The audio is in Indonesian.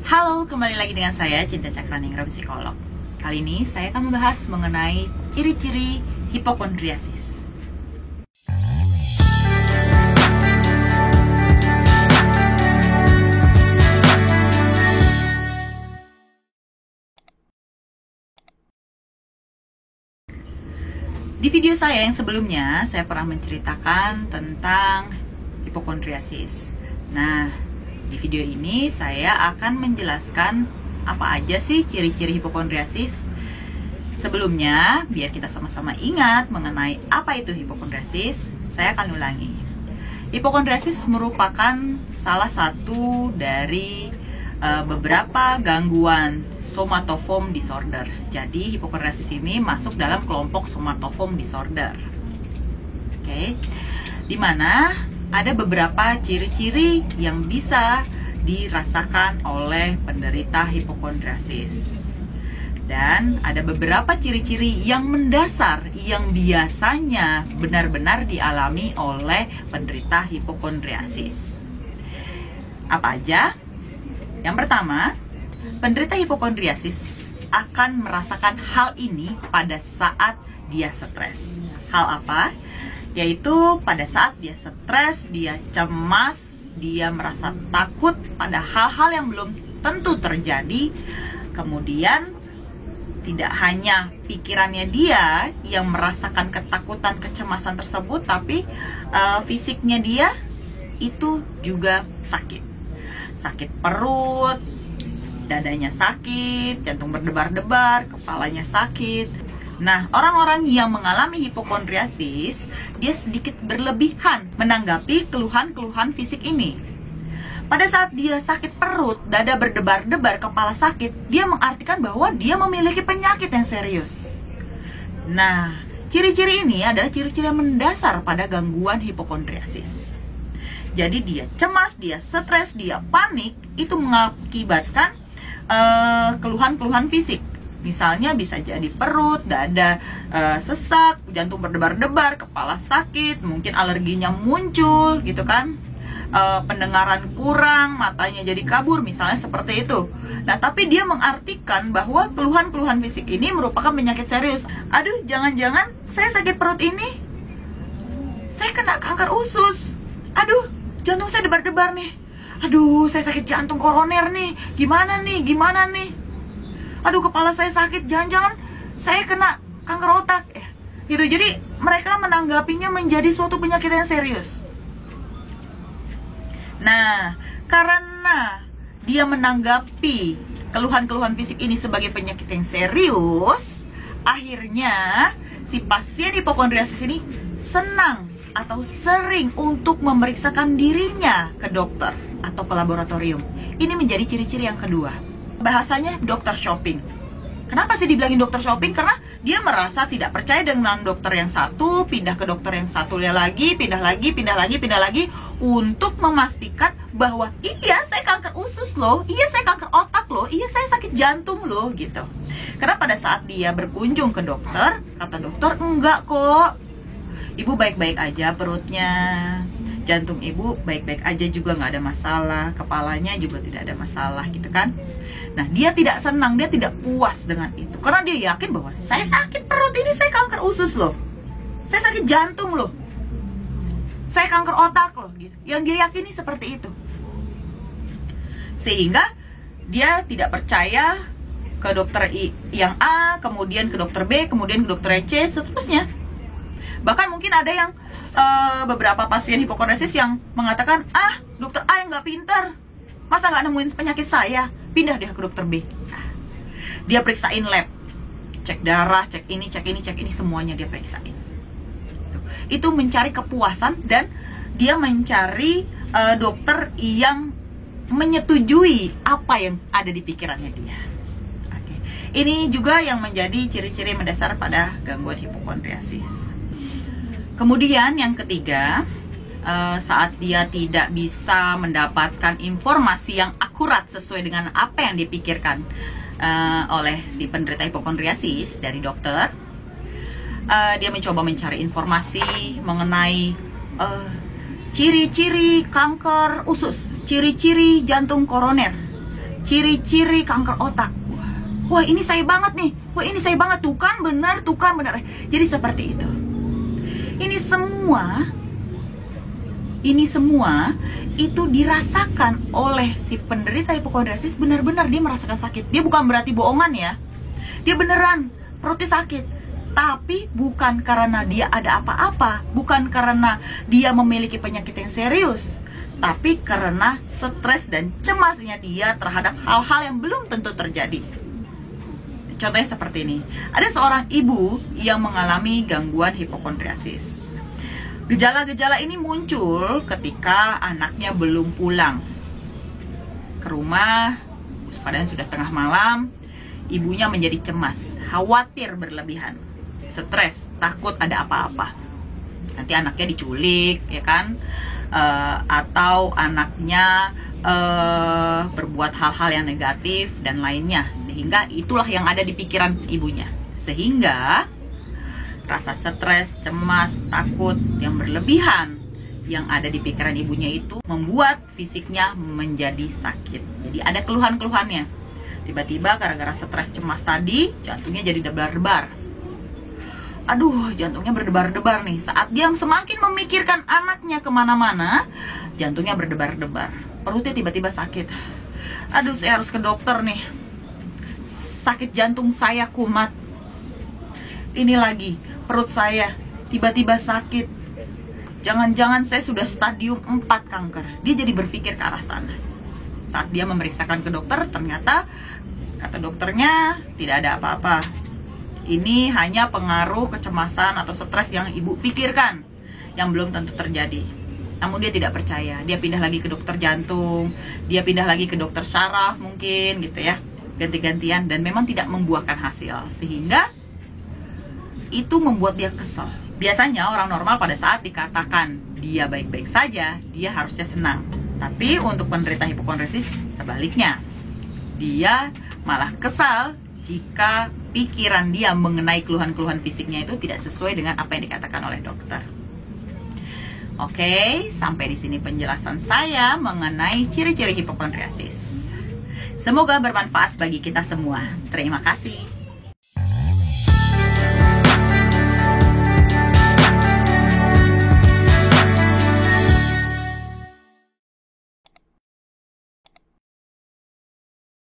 Halo, kembali lagi dengan saya Cinta Cakraningrat, psikolog. Kali ini saya akan membahas mengenai ciri-ciri hipokondriasis. Di video saya yang sebelumnya, saya pernah menceritakan tentang hipokondriasis. Nah, di video ini saya akan menjelaskan apa aja sih ciri-ciri hipokondriasis. Sebelumnya, biar kita sama-sama ingat mengenai apa itu hipokondriasis, saya akan ulangi. Hipokondriasis merupakan salah satu dari beberapa gangguan somatoform disorder. Jadi hipokondriasis ini masuk dalam kelompok somatoform disorder. Oke. Dimana ada beberapa ciri-ciri yang bisa dirasakan oleh penderita hipokondriasis. Dan ada beberapa ciri-ciri yang mendasar yang biasanya benar-benar dialami oleh penderita hipokondriasis. Apa aja? Yang pertama, penderita hipokondriasis akan merasakan hal ini pada saat dia stres. Hal apa? Yaitu pada saat dia stres, dia cemas, dia merasa takut pada hal-hal yang belum tentu terjadi. Kemudian tidak hanya pikirannya dia yang merasakan ketakutan, kecemasan tersebut, tapi fisiknya dia itu juga sakit. Sakit perut, dadanya sakit, jantung berdebar-debar, kepalanya sakit. Nah, orang-orang yang mengalami hipokondriasis, dia sedikit berlebihan menanggapi keluhan-keluhan fisik ini. Pada saat dia sakit perut, dada berdebar-debar, kepala sakit, dia mengartikan bahwa dia memiliki penyakit yang serius. Nah, ciri-ciri ini adalah ciri-ciri yang mendasar pada gangguan hipokondriasis. Jadi dia cemas, dia stres, dia panik, itu mengakibatkan keluhan-keluhan fisik. Misalnya bisa jadi perut, dada sesak, jantung berdebar-debar, kepala sakit, mungkin alerginya muncul gitu kan. Pendengaran kurang, matanya jadi kabur, misalnya seperti itu. Nah, tapi dia mengartikan bahwa keluhan-keluhan fisik ini merupakan penyakit serius. Aduh, jangan-jangan saya sakit perut ini, saya kena kanker usus. Aduh, jantung saya debar-debar nih. Aduh, saya sakit jantung koroner nih. Gimana nih? Aduh, kepala saya sakit, jangan-jangan saya kena kanker otak ya. Gitu. Jadi mereka menanggapinya menjadi suatu penyakit yang serius. Nah, karena dia menanggapi keluhan-keluhan fisik ini sebagai penyakit yang serius, akhirnya si pasien hipokondriasis ini senang atau sering untuk memeriksakan dirinya ke dokter atau ke laboratorium. Ini menjadi ciri-ciri yang kedua. Bahasanya dokter shopping. Kenapa sih dibilangin dokter shopping? Karena dia merasa tidak percaya dengan dokter yang satu, pindah ke dokter yang satunya lagi, pindah lagi untuk memastikan bahwa iya saya kanker usus loh, iya saya kanker otak loh, iya saya sakit jantung loh gitu. Karena pada saat dia berkunjung ke dokter, kata dokter, enggak kok, ibu baik-baik aja perutnya, jantung ibu baik-baik aja juga, nggak ada masalah, kepalanya juga tidak ada masalah gitu kan. Nah, dia tidak senang, dia tidak puas dengan itu, karena dia yakin bahwa saya sakit perut ini, saya kanker usus loh, saya sakit jantung loh, saya kanker otak loh gitu. Yang dia yakini seperti itu, sehingga dia tidak percaya ke dokter yang A, kemudian ke dokter B, kemudian ke dokter yang C, seterusnya. Bahkan mungkin ada yang beberapa pasien hipokondriasis yang mengatakan, dokter A yang nggak pintar, masa nggak nemuin penyakit saya, pindah deh ke dokter B. Dia periksain lab, cek darah, cek ini, semuanya dia periksain. Itu mencari kepuasan, dan dia mencari dokter yang menyetujui apa yang ada di pikirannya dia. Oke. Ini juga yang menjadi ciri-ciri mendasar pada gangguan hipokondriasis. Kemudian yang ketiga, saat dia tidak bisa mendapatkan informasi yang akurat sesuai dengan apa yang dipikirkan oleh si penderita hipokondriasis dari dokter, dia mencoba mencari informasi mengenai ciri-ciri kanker usus, ciri-ciri jantung koroner, ciri-ciri kanker otak. Wah, ini saya banget nih. Wah, ini saya banget. Tuh kan benar. Jadi seperti itu. Ini semua itu dirasakan oleh si penderita hipokondriasis. Benar-benar dia merasakan sakit. Dia bukan berarti bohongan ya. Dia beneran perutnya sakit. Tapi bukan karena dia ada apa-apa, bukan karena dia memiliki penyakit yang serius, tapi karena stres dan cemasnya dia terhadap hal-hal yang belum tentu terjadi. Contohnya seperti ini. Ada seorang ibu yang mengalami gangguan hipokondriasis. Gejala-gejala ini muncul ketika anaknya belum pulang ke rumah, padahal sudah tengah malam. Ibunya menjadi cemas, khawatir berlebihan, stres, takut ada apa-apa. Nanti anaknya diculik, ya kan? Atau anaknya berbuat hal-hal yang negatif dan lainnya. Sehingga itulah yang ada di pikiran ibunya. Sehingga rasa stres, cemas, takut yang berlebihan yang ada di pikiran ibunya itu membuat fisiknya menjadi sakit. Jadi ada keluhan-keluhannya. Tiba-tiba gara-gara stres cemas tadi, jantungnya jadi debar-debar. Aduh, jantungnya berdebar-debar nih. Saat dia semakin memikirkan anaknya kemana-mana, jantungnya berdebar-debar. Perutnya tiba-tiba sakit. Aduh, saya harus ke dokter nih. Sakit jantung saya kumat. Ini lagi, perut saya tiba-tiba sakit. Jangan-jangan saya sudah stadium 4 kanker. Dia jadi berpikir ke arah sana. Saat dia memeriksakan ke dokter, ternyata kata dokternya tidak ada apa-apa. Ini hanya pengaruh kecemasan atau stres yang ibu pikirkan, yang belum tentu terjadi. Namun dia tidak percaya. Dia pindah lagi ke dokter jantung, dia pindah lagi ke dokter saraf mungkin gitu ya. Ganti-gantian dan memang tidak membuahkan hasil. Sehingga itu membuat dia kesal. Biasanya orang normal pada saat dikatakan dia baik-baik saja, dia harusnya senang. Tapi untuk penderita hipokondriasis sebaliknya, dia malah kesal jika pikiran dia mengenai keluhan-keluhan fisiknya itu tidak sesuai dengan apa yang dikatakan oleh dokter. Oke, sampai di sini penjelasan saya mengenai ciri-ciri hipokondriasis. Semoga bermanfaat bagi kita semua. Terima kasih.